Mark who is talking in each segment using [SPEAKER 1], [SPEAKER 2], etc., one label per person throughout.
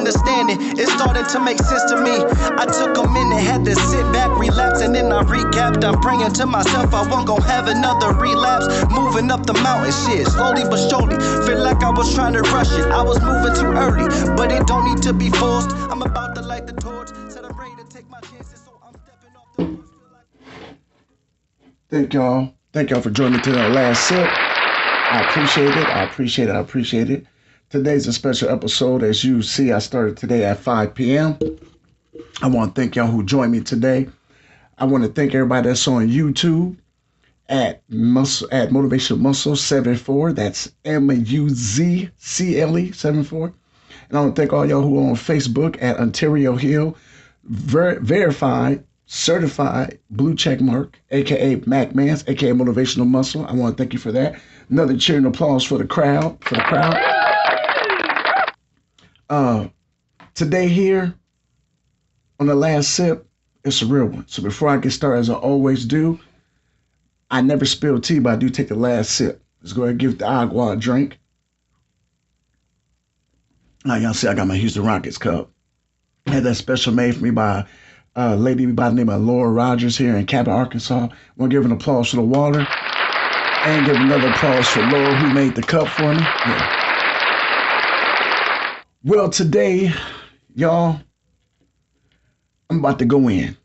[SPEAKER 1] understanding. It started to make sense to me. I took a minute, had to sit back, relapse, and then I recapped. I'm praying to myself I won't go have another relapse. Moving up the mountain, shit, slowly but surely. Feel like I was trying to rush it. I was moving too early, but it don't need to be forced. I'm about to light the torch, said I'm ready to take my chances, so I'm stepping off the porch.
[SPEAKER 2] Thank y'all. Thank y'all for joining me to the last sip. I appreciate it. I appreciate it. I appreciate it. Today's a special episode. As you see, I started today at 5 p.m. I want to thank y'all who joined me today. I want to thank everybody that's on YouTube at Motivational Muscle 74. That's MUZCLE 74. And I want to thank all y'all who are on Facebook at Ontario Hill, verified, certified, blue check mark, aka Mac Mans, aka Motivational Muscle. I want to thank you for that. Another cheer and applause for the crowd. Today here on the last sip, it's a real one. So before I get started, as I always do, I never spill tea, but I do take the last sip. Let's go ahead and give the agua a drink. Now y'all see I got my Houston Rockets cup. I had that special made for me by a lady by the name of Laura Rogers here in Cabot, Arkansas. I want to give an applause for the water and give another applause for Laura who made the cup for me. Yeah. Well, today, y'all, I'm about to go in.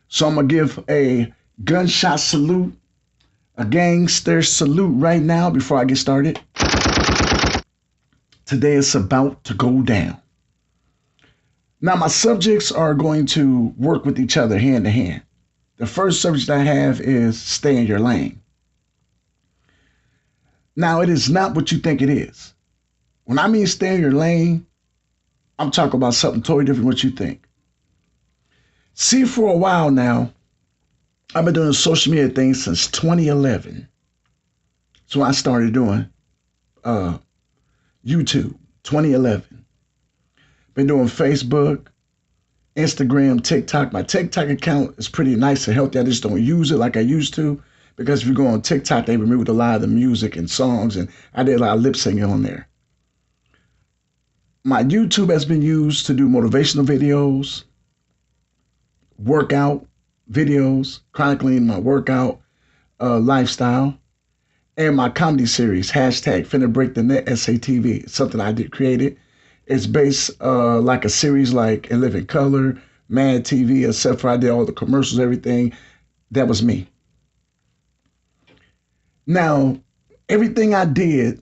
[SPEAKER 2] So I'm going to give a gunshot salute, a gangster salute right now before I get started. Today it's about to go down. Now, my subjects are going to work with each other hand to hand. The first subject I have is stay in your lane. Now, it is not what you think it is. When I mean stay in your lane, I'm talking about something totally different from what you think. See, for a while now, I've been doing social media things since 2011. So I started doing YouTube, 2011. Been doing Facebook, Instagram, TikTok. My TikTok account is pretty nice and healthy. I just don't use it like I used to, because if you go on TikTok, they removed a lot of the music and songs, and I did a lot of lip singing on there. My YouTube has been used to do motivational videos, workout videos, chronicling my workout lifestyle, and my comedy series, hashtag Finna Break the Net SATV. It's something I did created. It's based like a series like In Living Color, Mad TV, except for I did all the commercials, everything. That was me. Now, everything I did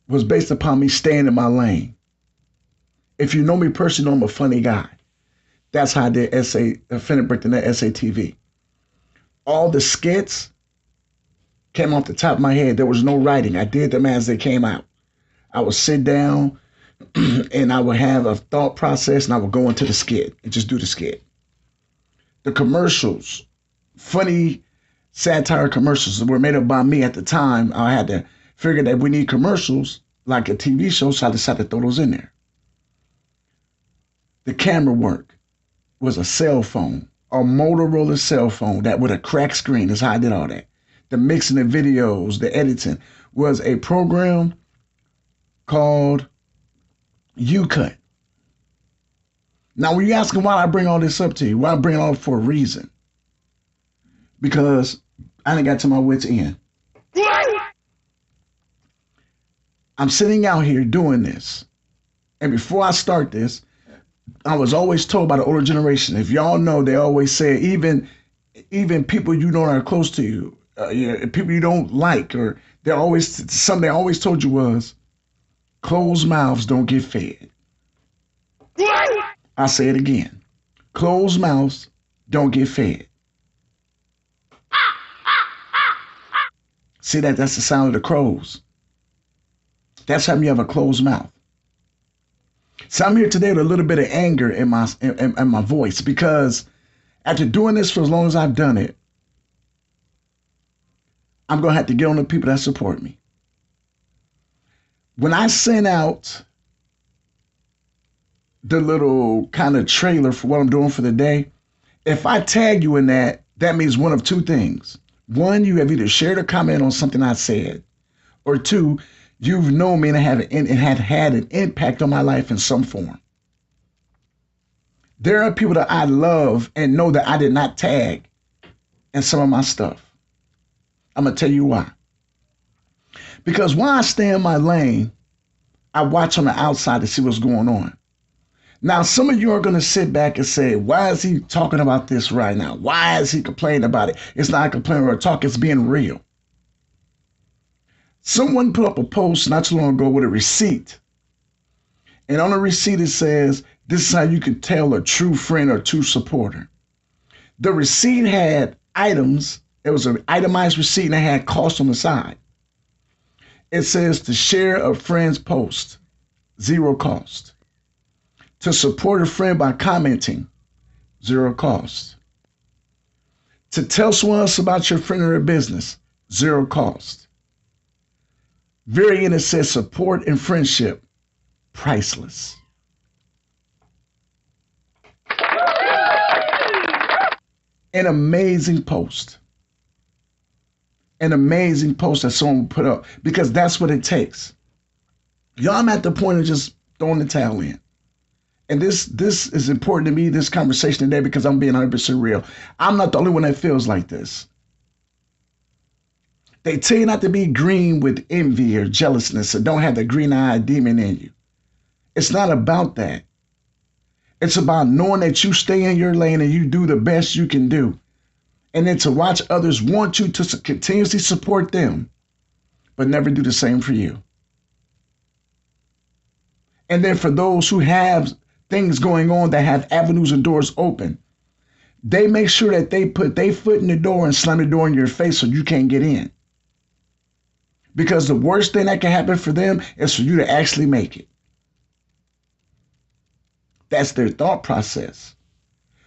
[SPEAKER 2] was based upon me staying in my lane. If you know me personally, you know I'm a funny guy. That's how I did Finna Break the Net SATV. All the skits came off the top of my head. There was no writing. I did them as they came out. I would sit down and I would have a thought process, and I would go into the skit and just do the skit. The commercials, funny satire commercials that were made up by me at the time. I had to figure that we need commercials like a TV show, so I decided to throw those in there. The camera work was a cell phone, a Motorola cell phone that with a cracked screen. That's how I did all that. The mixing of videos, the editing was a program called UCut. Now, when you're asking why I bring all this up to you, why I bring it all up for a reason. Because I done got to my wit's end. I'm sitting out here doing this. And before I start this, I was always told by the older generation, if y'all know, they always say, even people you know are close to you, people you don't like, or something they always told you was, closed mouths don't get fed. I say it again. Closed mouths don't get fed. See that's the sound of the crows. That's how you have a closed mouth. So I'm here today with a little bit of anger in my voice, because after doing this for as long as I've done it, I'm going to have to get on the people that support me. When I sent out the little kind of trailer for what I'm doing for the day, if I tag you in that, that means one of two things. One, you have either shared or commented on something I said, or two, You've known me and have had an impact on my life in some form. There are people that I love and know that I did not tag in some of my stuff. I'm going to tell you why. Because when I stay in my lane, I watch on the outside to see what's going on. Now, some of you are going to sit back and say, why is he talking about this right now? Why is he complaining about it? It's not a complaint or a talk, it's being real. Someone put up a post not too long ago with a receipt. And on the receipt it says, this is how you can tell a true friend or true supporter. The receipt had items. It was an itemized receipt and it had cost on the side. It says to share a friend's post, 0 cost. To support a friend by commenting, 0 cost. To tell someone else about your friend or their business, 0 cost. Very end it says support and friendship, priceless. An amazing post. An amazing post that someone put up, because that's what it takes. Y'all, I'm at the point of just throwing the towel in. And this is important to me, this conversation today, because I'm being 100% real. I'm not the only one that feels like this. They tell you not to be green with envy or jealousness, or don't have the green-eyed demon in you. It's not about that. It's about knowing that you stay in your lane and you do the best you can do. And then to watch others want you to continuously support them, but never do the same for you. And then for those who have things going on that have avenues and doors open, they make sure that they put their foot in the door and slam the door in your face so you can't get in. Because the worst thing that can happen for them is for you to actually make it. That's their thought process.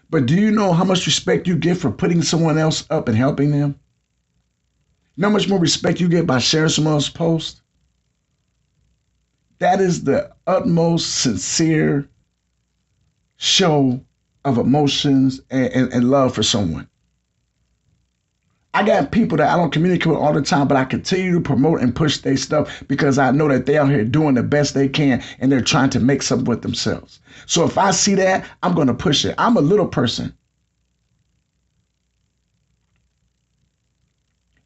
[SPEAKER 2] But do you know how much respect you get for putting someone else up and helping them? You know how much more respect you get by sharing someone else's post? That is the utmost sincere show of emotions and love for someone. I got people that I don't communicate with all the time, but I continue to promote and push their stuff because I know that they're out here doing the best they can and they're trying to make something with themselves. So if I see that, I'm going to push it. I'm a little person.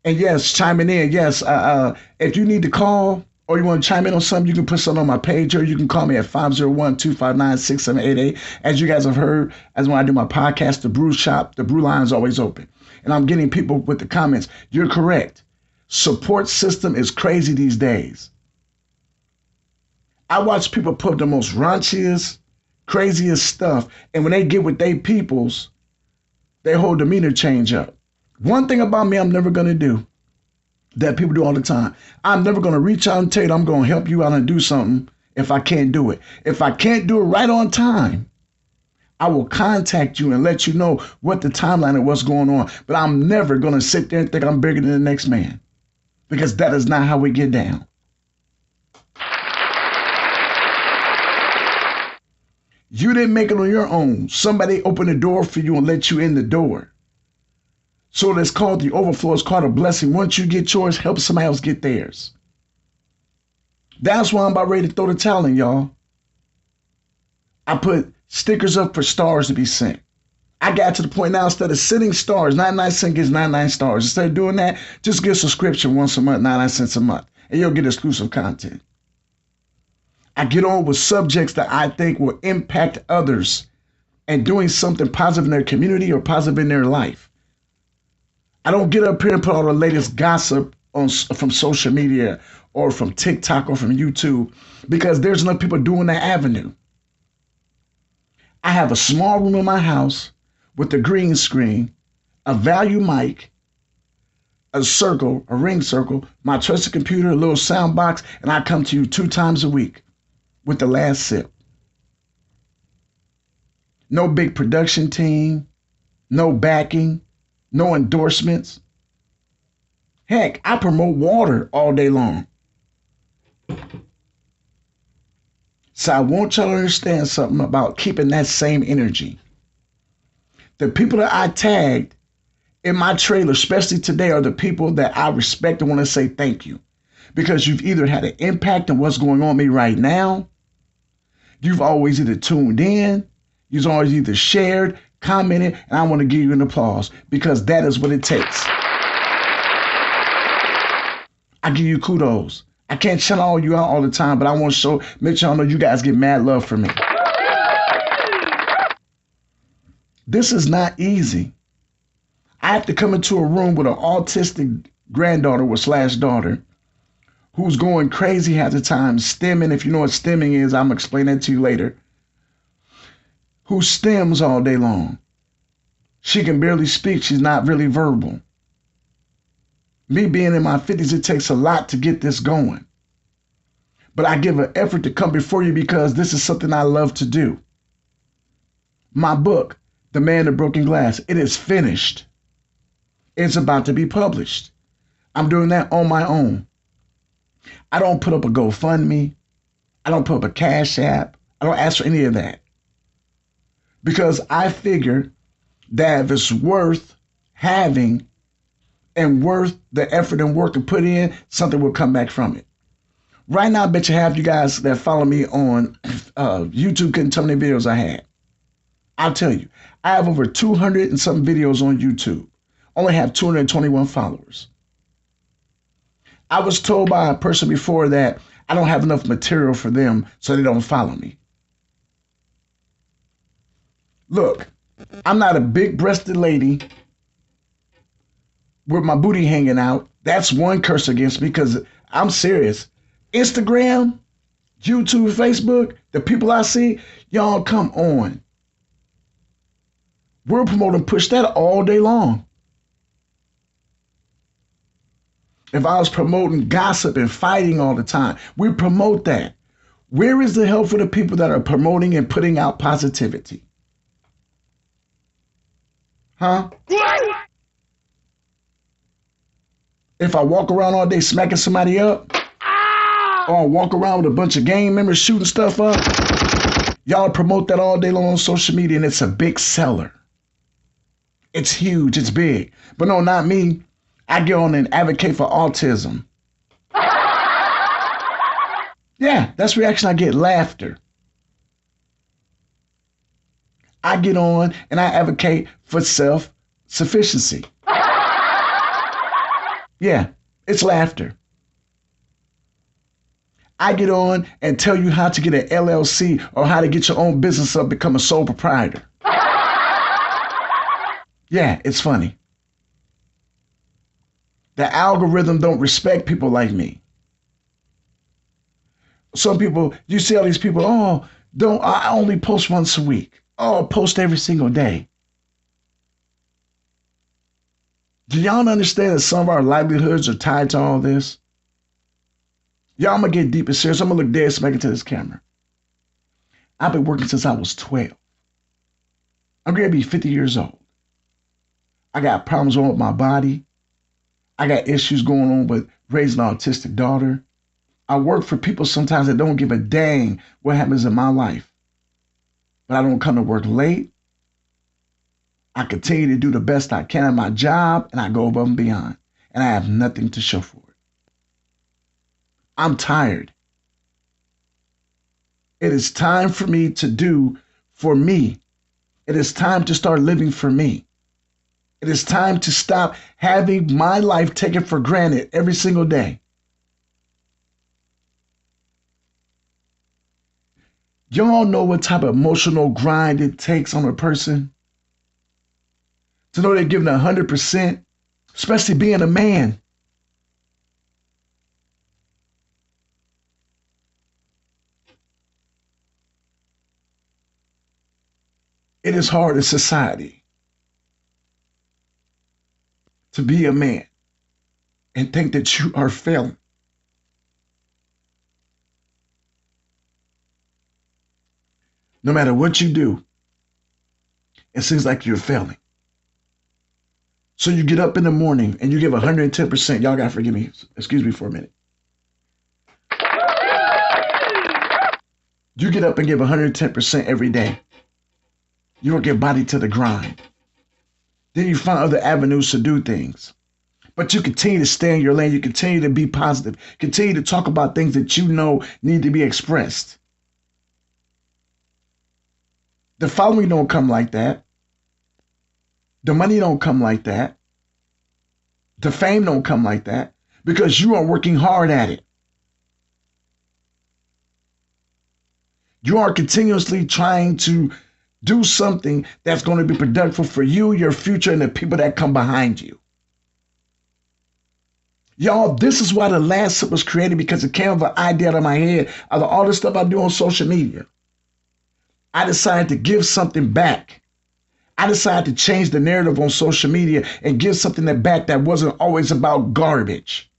[SPEAKER 2] And yes, chiming in. Yes, if you need to call or you want to chime in on something, you can put something on my page, or you can call me at 501-259-6788. As you guys have heard, as when I do my podcast, the Brew Shop, the BrewLine is always open. And I'm getting people with the comments. You're correct. Support system is crazy these days. I watch people put the most raunchiest, craziest stuff, and when they get with their peoples, their whole demeanor change up. One thing about me I'm never going to do that people do all the time. I'm never going to reach out and tell you I'm going to help you out and do something if I can't do it. If I can't do it right on time, I will contact you and let you know what the timeline of what's going on. But I'm never going to sit there and think I'm bigger than the next man, because that is not how we get down. You didn't make it on your own. Somebody opened the door for you and let you in the door. So it's called the overflow. It's called a blessing. Once you get yours, help somebody else get theirs. That's why I'm about ready to throw the towel in, y'all. I put stickers up for stars to be sent. I got to the point now, instead of sending stars, 99 cents gets 99 stars. Instead of doing that, just get a subscription once a month, 99 cents a month, and you'll get exclusive content. I get on with subjects that I think will impact others and doing something positive in their community or positive in their life. I don't get up here and put all the latest gossip from social media or from TikTok or from YouTube, because there's enough people doing that avenue. I have a small room in my house with a green screen, a value mic, a circle, a ring circle, my trusted computer, a little sound box, and I come to you 2 times a week with the last sip. No big production team, no backing, no endorsements. Heck, I promote water all day long. So I want y'all to understand something about keeping that same energy. The people that I tagged in my trailer, especially today, are the people that I respect and want to say thank you. because you've either had an impact on what's going on with me right now, you've always either tuned in, you've always either shared, commented, and I want to give you an applause because that is what it takes. I give you kudos. I can't shout all you out all the time, but I want to make sure I know you guys get mad love from me. This is not easy. I have to come into a room with an autistic granddaughter or slash daughter who's going crazy half the time, stemming. If you know what stemming is, I'm going to explain that to you later. Who stems all day long. She can barely speak. She's not really verbal. Me being in my 50s, it takes a lot to get this going. But I give an effort to come before you because this is something I love to do. My book, The Man of Broken Glass, it is finished. It's about to be published. I'm doing that on my own. I don't put up a GoFundMe. I don't put up a Cash App. I don't ask for any of that. Because I figure that if it's worth having and worth the effort and work to put in, something will come back from it. Right now, I bet you half you guys that follow me on YouTube couldn't tell me the videos I had. I'll tell you, I have over 200 and some videos on YouTube. Only have 221 followers. I was told by a person before that I don't have enough material for them, so they don't follow me. Look, I'm not a big-breasted lady with my booty hanging out. That's one curse against me because I'm serious. Instagram, YouTube, Facebook, the people I see, y'all come on. We're promoting push that all day long. If I was promoting gossip and fighting all the time, we promote that. Where is the help for the people that are promoting and putting out positivity? Huh? If I walk around all day smacking somebody up, or I walk around with a bunch of gang members shooting stuff up, y'all promote that all day long on social media and it's a big seller. It's huge, it's big. But no, not me. I get on and advocate for autism. Yeah, that's the reaction I get, laughter. I get on and I advocate for self-sufficiency. Yeah, it's laughter. I get on and tell you how to get an LLC or how to get your own business up, become a sole proprietor. Yeah, it's funny. The algorithm don't respect people like me. Some people, you see all these people, I only post once a week. Oh, post every single day. Do y'all understand that some of our livelihoods are tied to all this? Y'all, I'm going to get deep and serious. I'm going to look dead smack into this camera. I've been working since I was 12. I'm going to be 50 years old. I got problems going with my body. I got issues going on with raising an autistic daughter. I work for people sometimes that don't give a dang what happens in my life. But I don't come to work late. I continue to do the best I can at my job, and I go above and beyond. And I have nothing to show for it. I'm tired. It is time for me to do for me. It is time to start living for me. It is time to stop having my life taken for granted every single day. Y'all know what type of emotional grind it takes on a person to know they're giving 100%, especially being a man. It is hard in society to be a man and think that you are failing. No matter what you do, it seems like you're failing. So you get up in the morning and you give 110%. Y'all gotta forgive me. Excuse me for a minute. You get up and give 110% every day. You work your body to the grind. Then you find other avenues to do things. But you continue to stay in your lane. You continue to be positive. Continue to talk about things that you know need to be expressed. The following don't come like that. The money don't come like that. The fame don't come like that because you are working hard at it. You are continuously trying to do something that's going to be productive for you, your future, and the people that come behind you. Y'all, this is why the last sip was created, because it came of an idea out of my head out of all the stuff I do on social media. I decided to give something back. I decided to change the narrative on social media and give something back that wasn't always about garbage.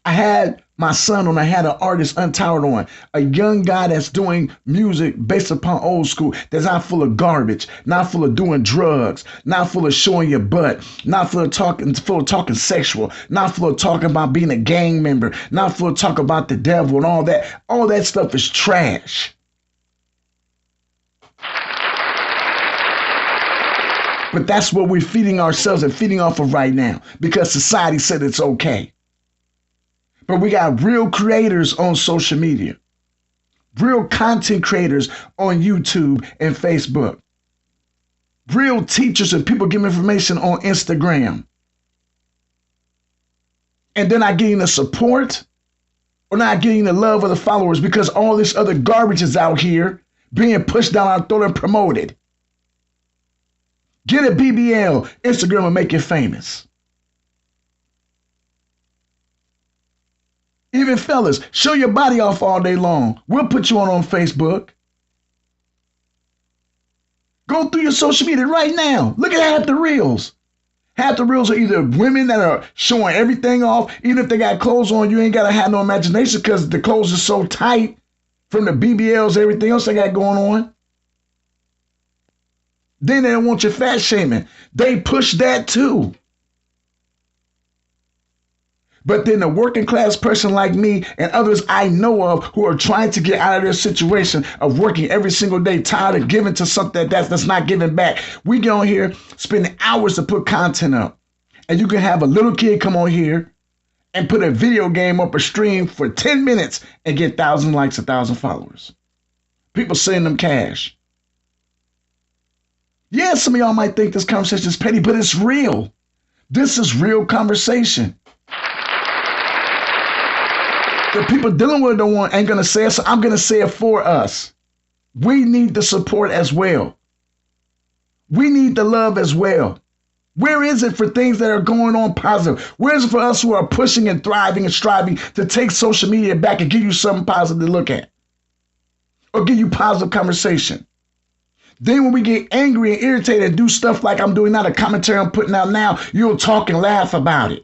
[SPEAKER 2] I had my son on, I had an artist Untitled on, a young guy that's doing music based upon old school, that's not full of garbage, not full of doing drugs, not full of showing your butt, not full of talking sexual, not full of talking about being a gang member, not full of talking about the devil and all that. All that stuff is trash. But that's what we're feeding ourselves and feeding off of right now because society said it's okay. But we got real creators on social media, real content creators on YouTube and Facebook, real teachers and people giving information on Instagram. And they're not getting the support or not getting the love of the followers because all this other garbage is out here being pushed down our throat and promoted. Get a BBL, Instagram will make you famous. Even fellas, show your body off all day long. We'll put you on Facebook. Go through your social media right now. Look at half the reels. Half the reels are either women that are showing everything off. Even if they got clothes on, you ain't got to have no imagination because the clothes are so tight from the BBLs, everything else they got going on. Then they don't want your fat shaming. They push that too. But then a working class person like me and others I know of who are trying to get out of their situation of working every single day, tired of giving to something that's not giving back. We get on here spending hours to put content up. And you can have a little kid come on here and put a video game up a stream for 10 minutes and get 1,000 likes, 1,000 followers. People sending them cash. Yeah, some of y'all might think this conversation is petty, but it's real. This is real conversation. The people dealing with it ain't going to say it, so I'm going to say it for us. We need the support as well. We need the love as well. Where is it for things that are going on positive? Where is it for us who are pushing and thriving and striving to take social media back and give you something positive to look at? Or give you positive conversation? Then when we get angry and irritated and do stuff like I'm doing now, the commentary I'm putting out now, you'll talk and laugh about it.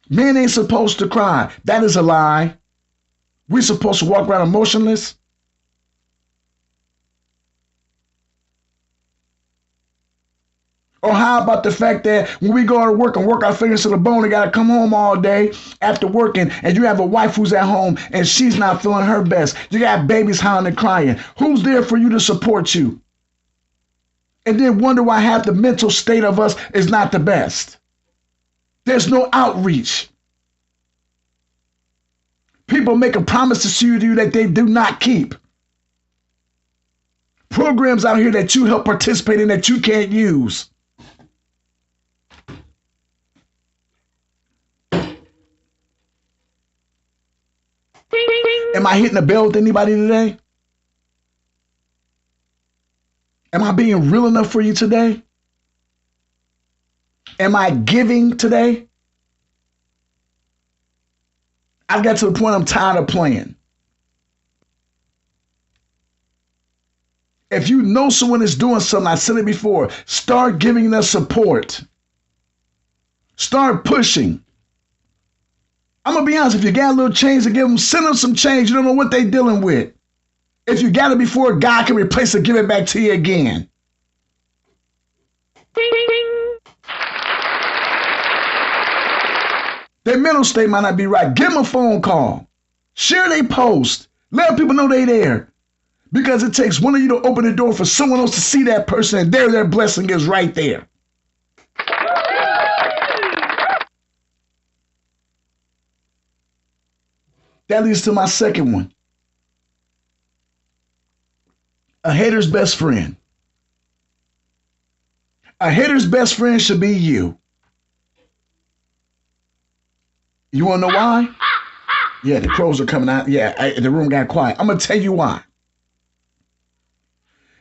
[SPEAKER 2] Men ain't supposed to cry. That is a lie. We're supposed to walk around emotionless. Or how about the fact that when we go to work and work our fingers to the bone, we got to come home all day after working, and you have a wife who's at home and she's not feeling her best. You got babies howling and crying. Who's there for you to support you? And then wonder why half the mental state of us is not the best. There's no outreach. People making promises to you that they do not keep. Programs out here that you help participate in that you can't use. Am I hitting a bell with anybody today? Am I being real enough for you today? Am I giving today? I've got to the point I'm tired of playing. If you know someone is doing something, I said it before, start giving them support. Start pushing. I'm going to be honest, if you got a little change to give them, send them some change. You don't know what they're dealing with. If you got it before, God can replace it, give it back to you again. Their mental state might not be right. Give them a phone call. Share their post. Let people know they there. Because it takes one of you to open the door for someone else to see that person, and their blessing is right there. That leads to my second one. A hater's best friend. A hater's best friend should be you. You want to know why? Yeah, the crows are coming out. Yeah, the room got quiet. I'm going to tell you why.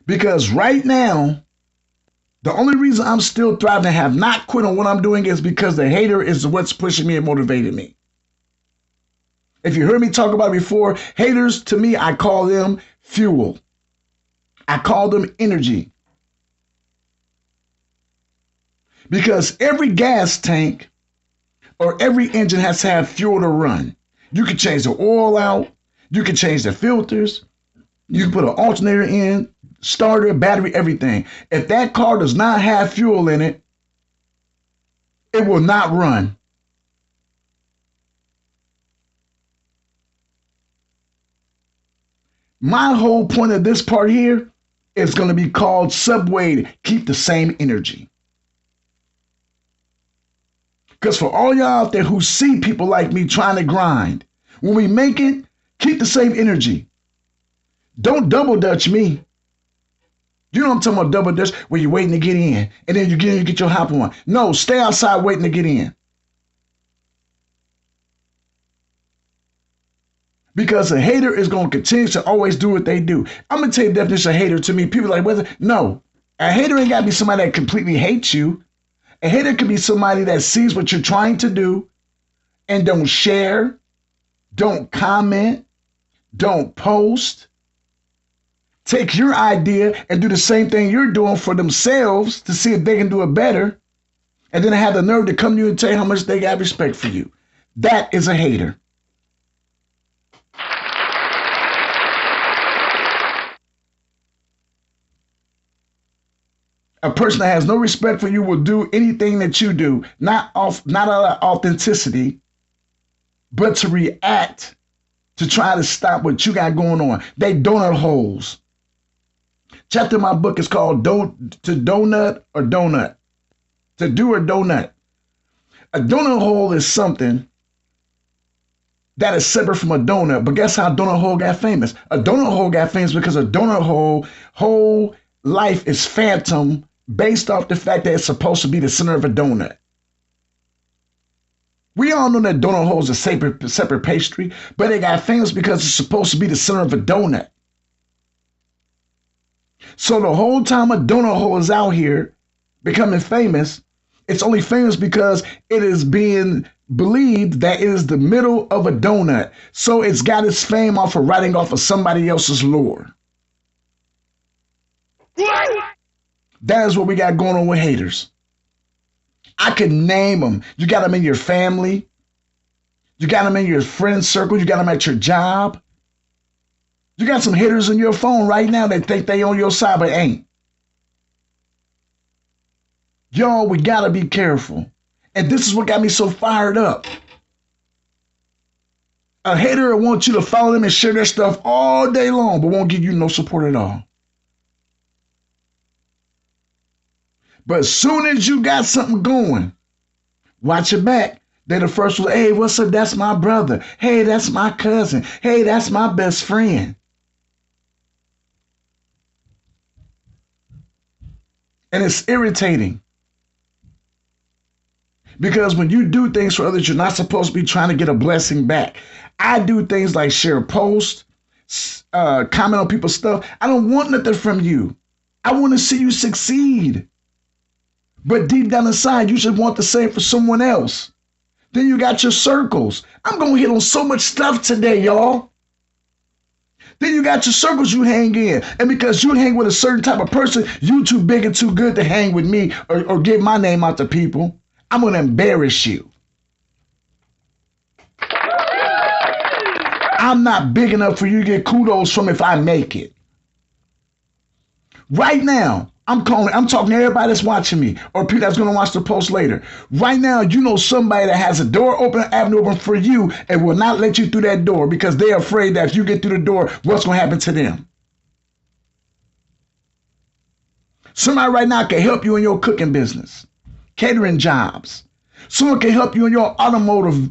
[SPEAKER 2] Because right now, the only reason I'm still thriving and have not quit on what I'm doing is because the hater is what's pushing me and motivating me. If you heard me talk about it before, haters, to me, I call them fuel. I call them energy. Because every gas tank or every engine has to have fuel to run. You can change the oil out. You can change the filters. You can put an alternator in, starter, battery, everything. If that car does not have fuel in it, it will not run. My whole point of this part here is going to be called Subway. Keep the same energy. Because for all y'all out there who see people like me trying to grind, when we make it, keep the same energy. Don't double dutch me. You know what I'm talking about, double dutch, where you're waiting to get in, and then you get your hop on. No, stay outside waiting to get in. Because a hater is going to continue to always do what they do. I'm going to tell you the definition of hater to me. People are like, whether, no, a hater ain't got to be somebody that completely hates you. A hater could be somebody that sees what you're trying to do and don't share, don't comment, don't post. Take your idea and do the same thing you're doing for themselves to see if they can do it better. And then have the nerve to come to you and tell you how much they got respect for you. That is a hater. A person that has no respect for you will do anything that you do, not out of authenticity, but to react to try to stop what you got going on. They donut holes. Chapter in my book is called To Donut or Donut. To do or donut. A donut hole is something that is separate from a donut. But guess how a donut hole got famous? A donut hole got famous because a donut hole whole life is phantom based off the fact that it's supposed to be the center of a donut. We all know that donut holes are separate pastry, but they got famous because it's supposed to be the center of a donut. So the whole time a donut hole is out here becoming famous, it's only famous because it is being believed that it is the middle of a donut. So it's got its fame off of writing off of somebody else's lore. That is what we got going on with haters. I can name them. You got them in your family. You got them in your friend circle. You got them at your job. You got some haters in your phone right now that think they on your side but ain't. Y'all, we got to be careful. And this is what got me so fired up. A hater will want you to follow them and share their stuff all day long, but won't give you no support at all. But as soon as you got something going, watch your back. They're the first one. Hey, what's up? That's my brother. Hey, that's my cousin. Hey, that's my best friend. And it's irritating. Because when you do things for others, you're not supposed to be trying to get a blessing back. I do things like share posts, comment on people's stuff. I don't want nothing from you. I want to see you succeed. But deep down inside, you should want the same for someone else. Then you got your circles. I'm going to hit on so much stuff today, y'all. Then you got your circles you hang in. And because you hang with a certain type of person, you too big and too good to hang with me or give my name out to people. I'm going to embarrass you. I'm not big enough for you to get kudos from if I make it. Right now, I'm talking to everybody that's watching me or people that's going to watch the post later. Right now, you know somebody that has a door open, avenue open for you and will not let you through that door because they're afraid that if you get through the door, what's going to happen to them? Somebody right now can help you in your cooking business, catering jobs. Someone can help you in your automotive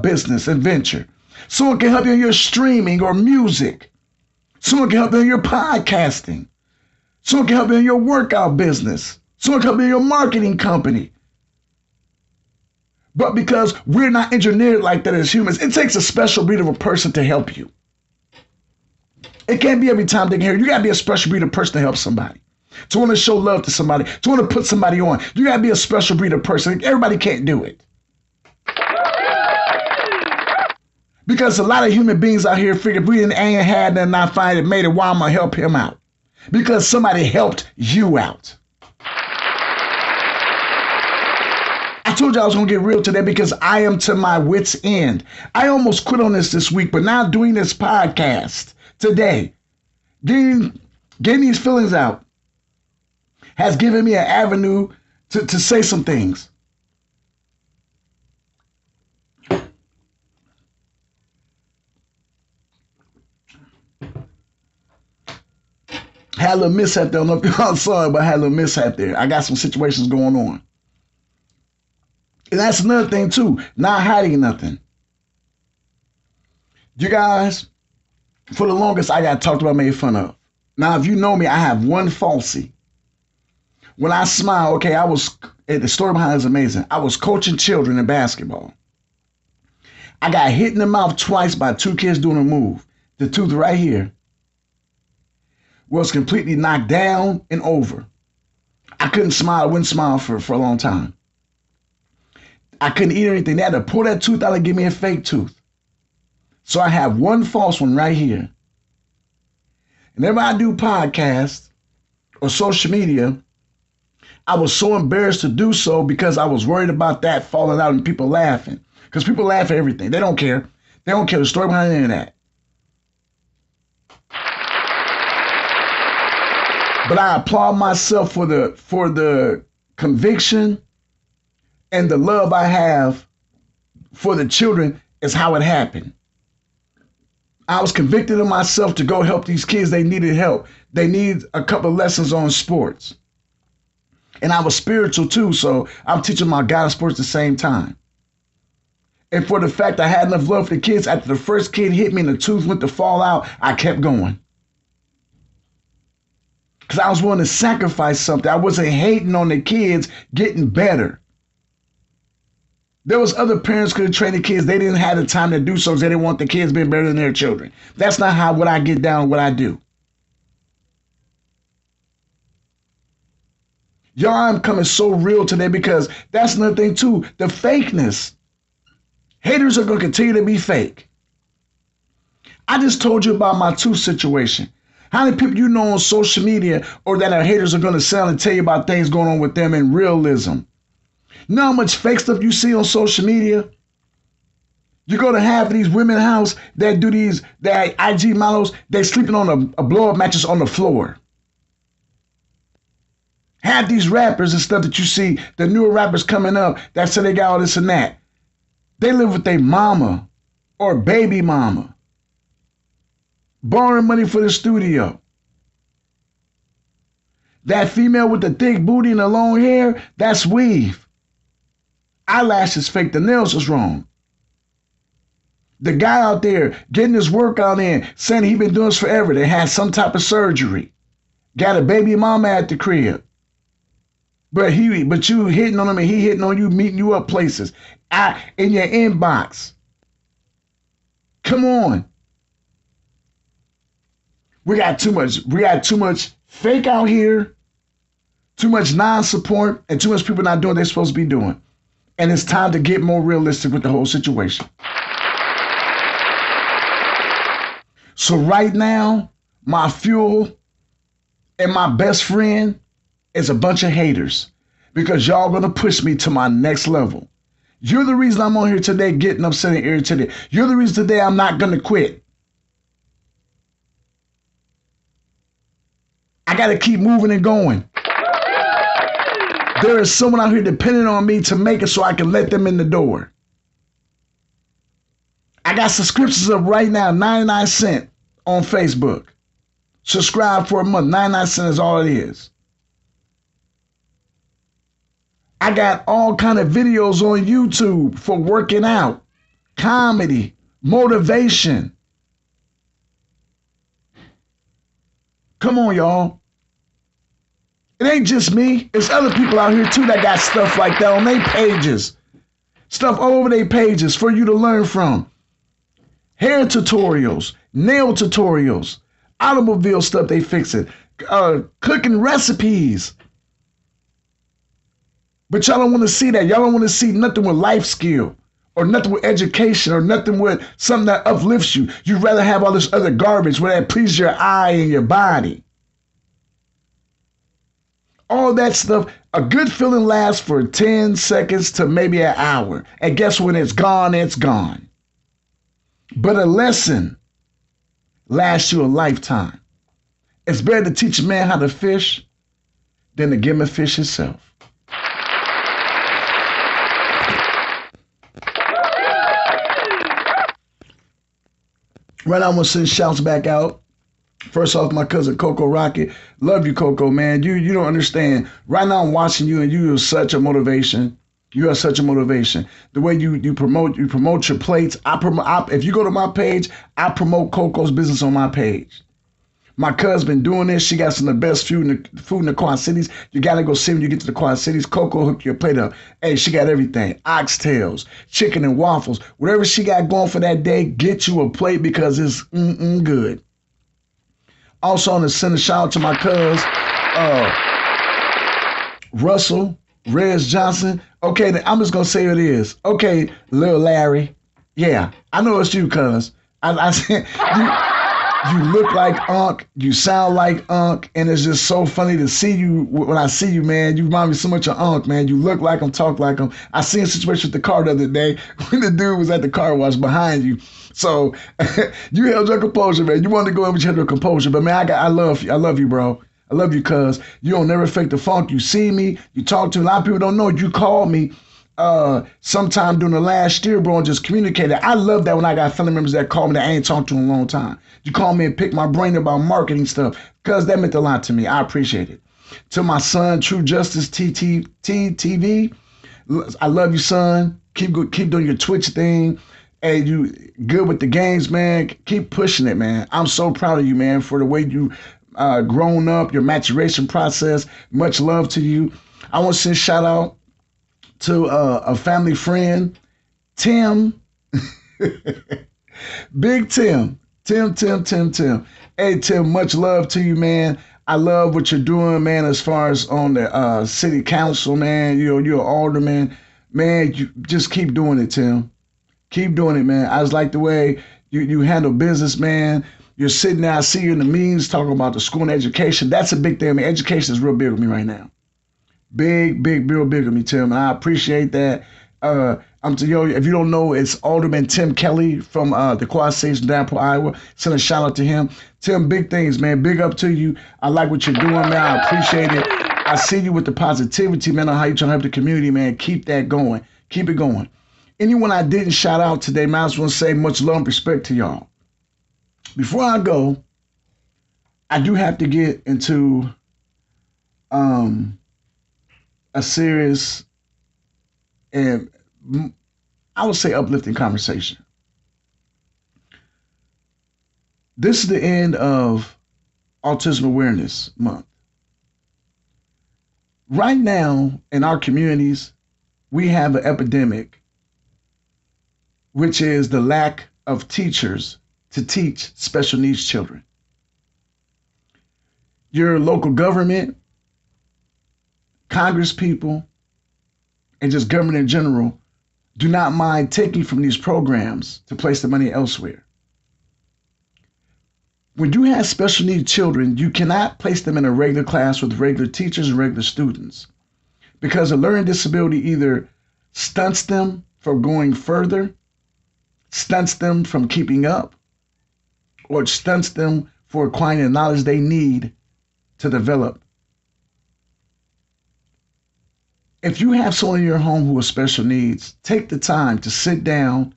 [SPEAKER 2] business and venture. Someone can help you in your streaming or music. Someone can help you in your podcasting. Someone can help you in your workout business. Someone can help you in your marketing company. But because we're not engineered like that as humans, it takes a special breed of a person to help you. It can't be every time they can hear you. You got to be a special breed of person to help somebody. To want to show love to somebody. To want to put somebody on. You got to be a special breed of person. Everybody can't do it. Because a lot of human beings out here figure if we ain't had nothing, I find it made it, why I'm going to help him out? Because somebody helped you out. I told you I was going to get real today because I am to my wit's end. I almost quit on this week, but now doing this podcast today, getting these feelings out, has given me an avenue to say some things. Had a little mishap there. I don't know if y'all saw it, but I had a little mishap there. I got some situations going on. And that's another thing too, not hiding nothing. You guys, for the longest, I got talked about, made fun of. Now, if you know me, I have one falsie. When I smile, okay, the story behind it is amazing. I was coaching children in basketball. I got hit in the mouth twice by two kids doing a move. The tooth right here was completely knocked down and over. I couldn't smile. I wouldn't smile for a long time. I couldn't eat anything. They had to pull that tooth out and give me a fake tooth. So I have one false one right here. And whenever I do podcasts or social media, I was so embarrassed to do so because I was worried about that falling out and people laughing. Because people laugh at everything. They don't care. They don't care the story behind any of that. But I applaud myself for the conviction and the love I have for the children is how it happened. I was convicted of myself to go help these kids. They needed help. They need a couple of lessons on sports. And I was spiritual too, so I'm teaching my God sports at the same time. And for the fact I had enough love for the kids, after the first kid hit me and the tooth went to fall out, I kept going. Because I was willing to sacrifice something. I wasn't hating on the kids getting better. There was other parents could have trained the kids. They didn't have the time to do so because they didn't want the kids being better than their children. That's not what I get down, what I do. Y'all, I'm coming so real today because that's another thing too. The fakeness. Haters are going to continue to be fake. I just told you about my tooth situation. How many people you know on social media or that are haters are going to sell and tell you about things going on with them in realism? You know how much fake stuff you see on social media? You go to half of these women's house that do that IG models, they sleeping on a blow-up mattress on the floor. Half these rappers and stuff that you see, the newer rappers coming up that say they got all this and that. They live with their mama or baby mama. Borrowing money for the studio. That female with the thick booty and the long hair, that's weave. Eyelashes fake, the nails was wrong. The guy out there getting his workout in, saying he been doing this forever, they had some type of surgery. Got a baby mama at the crib. But you hitting on him and he hitting on you, meeting you up places. In your inbox. Come on. We got too much fake out here, too much non-support, and too much people not doing what they're supposed to be doing. And it's time to get more realistic with the whole situation. So right now, my fuel and my best friend is a bunch of haters because y'all gonna push me to my next level. You're the reason I'm on here today getting upset and irritated. You're the reason today I'm not gonna quit. I got to keep moving and going. There is someone out here depending on me to make it so I can let them in the door. I got subscriptions up right now, 99 cents on Facebook. Subscribe for a month, 99 cents is all it is. I got all kind of videos on YouTube for working out, comedy, motivation. Come on, y'all. It ain't just me. It's other people out here too that got stuff like that on their pages. Stuff all over their pages for you to learn from. Hair tutorials, nail tutorials, automobile stuff they fixing, cooking recipes. But y'all don't want to see that. Y'all don't want to see nothing with life skill or nothing with education or nothing with something that uplifts you. You'd rather have all this other garbage where that pleases your eye and your body. All that stuff, a good feeling lasts for 10 seconds to maybe an hour. And guess when it's gone, it's gone. But a lesson lasts you a lifetime. It's better to teach a man how to fish than to give him a fish himself. Right now, I'm going to send shouts back out. First off, my cousin Coco Rocket. Love you, Coco, man. You don't understand. Right now, I'm watching you, and you are such a motivation. You are such a motivation. The way you promote your plates. If you go to my page, I promote Coco's business on my page. My cousin's been doing this. She got some of the best food in the Quad Cities. You got to go see when you get to the Quad Cities. Coco hook your plate up. Hey, she got everything. Oxtails, chicken and waffles. Whatever she got going for that day, get you a plate because it's good. Also, I want to send a shout out to my cuz, Russell Rez Johnson. Okay, I'm just going to say who it is. Okay, Lil Larry. Yeah, I know it's you, cuz. I said, you look like Unc, you sound like Unc, and it's just so funny to see you. When I see you, man, you remind me so much of Unc, man. You look like him, talk like him. I seen a situation with the car the other day when the dude was at the car wash behind you. So you held your composure, man. You wanted to go in, but you held your composure. But man, I love you, bro. I love you, cuz. You don't never fake the funk. You see me, you talk to me. A lot of people don't know. You called me sometime during the last year, bro, and just communicated. I love that when I got family members that call me that I ain't talked to in a long time. You call me and pick my brain about marketing stuff, because that meant a lot to me. I appreciate it. To my son, True Justice TV, I love you, son. Keep doing your Twitch thing. Hey, you good with the games, man. Keep pushing it, man. I'm so proud of you, man, for the way you grown up, your maturation process. Much love to you. I want to send a shout out to a family friend, Tim. Big Tim. Tim. Hey, Tim, much love to you, man. I love what you're doing, man, as far as on the city council, man. You're an alderman. Man, you just keep doing it, Tim. Keep doing it, man. I just like the way you handle business, man. You're sitting there, I see you in the meetings talking about the school and education. That's a big thing. I mean, education is real big with me right now. Big, real big with me, Tim. And I appreciate that. If you don't know, it's Alderman Tim Kelly from the Quad Cities in Davenport, Iowa. Send a shout out to him. Tim, big things, man. Big up to you. I like what you're doing, man. I appreciate it. I see you with the positivity, man, on how you're trying to help the community, man. Keep that going. Keep it going. Anyone I didn't shout out today, man, I just want to say much love and respect to y'all. Before I go, I do have to get into a serious and I would say uplifting conversation. This is the end of Autism Awareness Month. Right now in our communities, we have an epidemic, which is the lack of teachers to teach special needs children. Your local government, Congress people, and just government in general do not mind taking from these programs to place the money elsewhere. When you have special needs children, you cannot place them in a regular class with regular teachers and regular students, because a learning disability either stunts them from going further, stunts them from keeping up, or it stunts them for acquiring the knowledge they need to develop. If you have someone in your home who has special needs, take the time to sit down,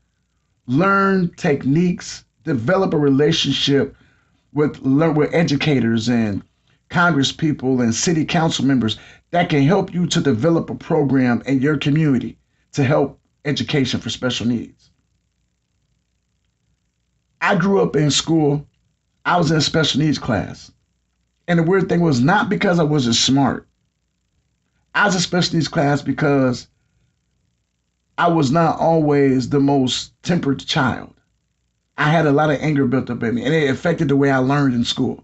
[SPEAKER 2] learn techniques, develop a relationship with educators, and Congress people and city council members that can help you to develop a program in your community to help education for special needs. I grew up in school. I was in a special needs class. And the weird thing was not because I wasn't smart. I was in special needs class because I was not always the most tempered child. I had a lot of anger built up in me, and it affected the way I learned in school.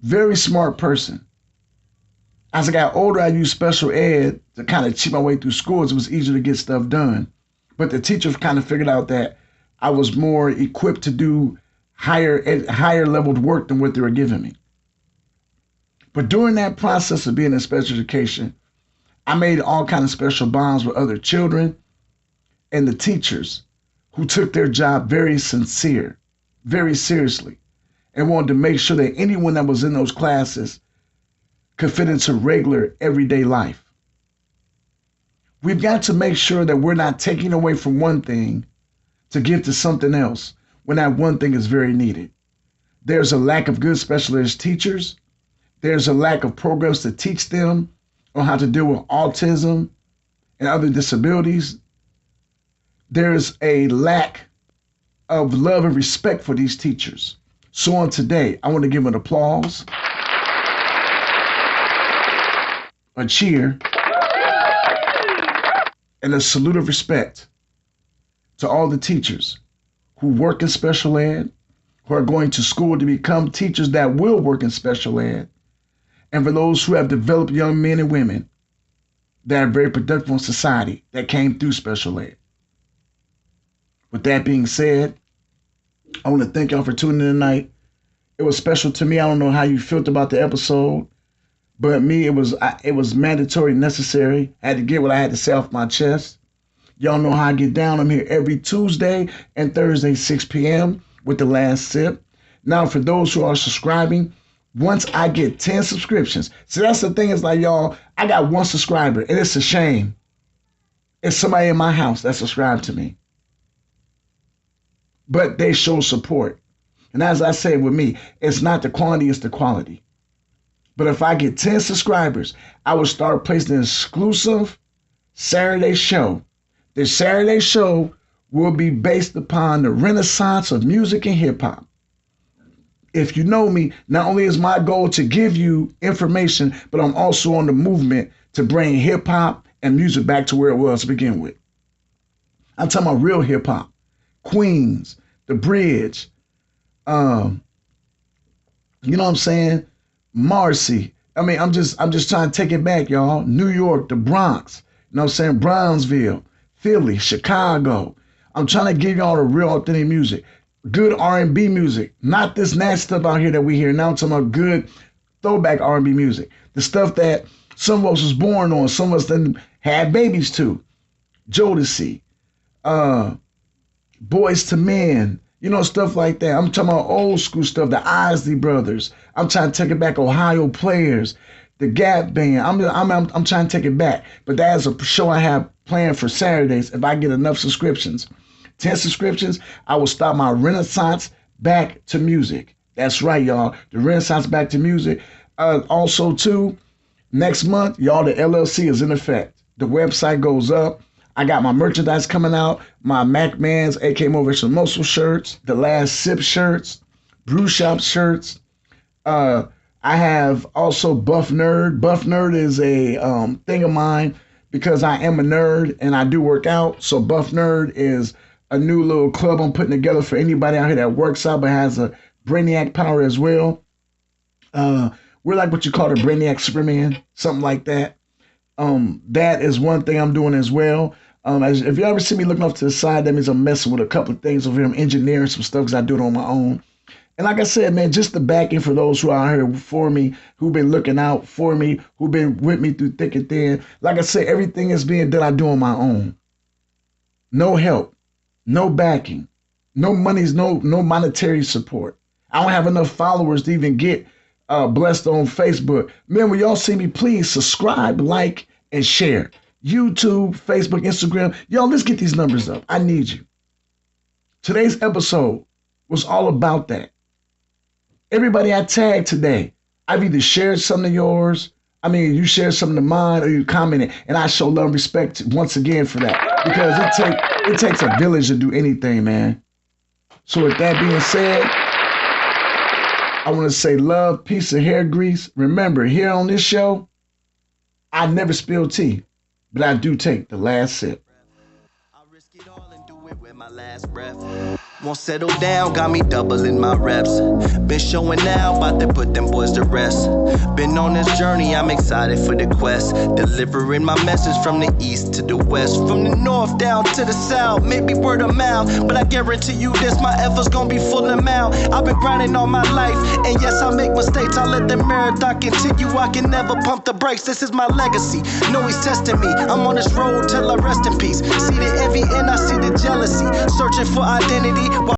[SPEAKER 2] Very smart person. As I got older, I used special ed to kind of cheat my way through school. It was easier to get stuff done. But the teacher kind of figured out that I was more equipped to do higher leveled work than what they were giving me. But during that process of being in special education, I made all kinds of special bonds with other children and the teachers who took their job very seriously, and wanted to make sure that anyone that was in those classes could fit into regular everyday life. We've got to make sure that we're not taking away from one thing to give to something else when that one thing is very needed. There's a lack of good special ed teachers. There's a lack of programs to teach them on how to deal with autism and other disabilities. There's a lack of love and respect for these teachers. So on today, I want to give an applause, a cheer, and a salute of respect to all the teachers who work in special ed, who are going to school to become teachers that will work in special ed, and for those who have developed young men and women that are very productive in society that came through special ed. With that being said, I want to thank y'all for tuning in tonight. It was special to me. I don't know how you felt about the episode, but me, it was mandatory, necessary. I had to get what I had to say off my chest. Y'all know how I get down. I'm here every Tuesday and Thursday, 6 p.m. with the last sip. Now, for those who are subscribing, once I get 10 subscriptions, see, that's the thing is like, y'all, I got one subscriber, and it's a shame. It's somebody in my house that subscribed to me. But they show support. And as I say with me, it's not the quantity, it's the quality. But if I get 10 subscribers, I will start placing an exclusive Saturday show. The Saturday show will be based upon the renaissance of music and hip hop. If you know me, not only is my goal to give you information, but I'm also on the movement to bring hip hop and music back to where it was to begin with. I'm talking about real hip hop. Queens, The Bridge, you know what I'm saying? Marcy. I mean, I'm just trying to take it back, y'all. New York, the Bronx, you know what I'm saying? Brownsville, Philly, Chicago. I'm trying to give y'all the real authentic music. Good R&B music. Not this nasty stuff out here that we hear. Now I'm talking about good throwback R&B music. The stuff that some of us was born on, some of us then had babies to. Jodeci, Boys to Men, you know, stuff like that. I'm talking about old school stuff, the Isley Brothers. I'm trying to take it back, Ohio Players, the Gap Band. I'm trying to take it back. But that is a show I have planned for Saturdays if I get enough subscriptions. 10 subscriptions, I will start my renaissance back to music. That's right, y'all. The renaissance back to music. Also, too, next month, y'all, the LLC is in effect. The website goes up. I got my merchandise coming out, my Mac Man's AK Motivational Muscle shirts, the Last Sip shirts, Brew Shop shirts. I have also Buff Nerd. Buff Nerd is a thing of mine because I am a nerd and I do work out. So Buff Nerd is a new little club I'm putting together for anybody out here that works out but has a brainiac power as well. We're like what you call a brainiac Superman, something like that. That is one thing I'm doing as well. If you ever see me looking off to the side, that means I'm messing with a couple of things over here. I'm engineering some stuff because I do it on my own. And like I said, man, just the backing for those who are out here for me, who've been looking out for me, who've been with me through thick and thin. Like I said, everything is being done I do on my own. No help, no backing, no monies, no monetary support. I don't have enough followers to even get blessed on Facebook. Man, when y'all see me, please subscribe, like, and share. YouTube, Facebook, Instagram. Y'all, let's get these numbers up. I need you. Today's episode was all about that. Everybody I tagged today, I've either shared something of yours, you shared something of mine, or you commented, and I show love and respect once again for that. Because it takes a village to do anything, man. So with that being said, I want to say love, peace, and hair grease. Remember, here on this show, I never spill tea, but I do take the last sip.
[SPEAKER 1] I risk it all and do it with my last breath. Won't settle down, got me doubling my reps. Been showing now, about to put them boys to rest. Been on this journey, I'm excited for the quest. Delivering my message from the east to the west. From the north down to the south, maybe word of mouth. But I guarantee you this, my efforts gonna be full amount. I've been grinding all my life, and yes, I make mistakes. I let the marathon continue, I can never pump the brakes. This is my legacy, know he's testing me. I'm on this road till I rest in peace. See the envy and I see the jealousy. Searching for identity.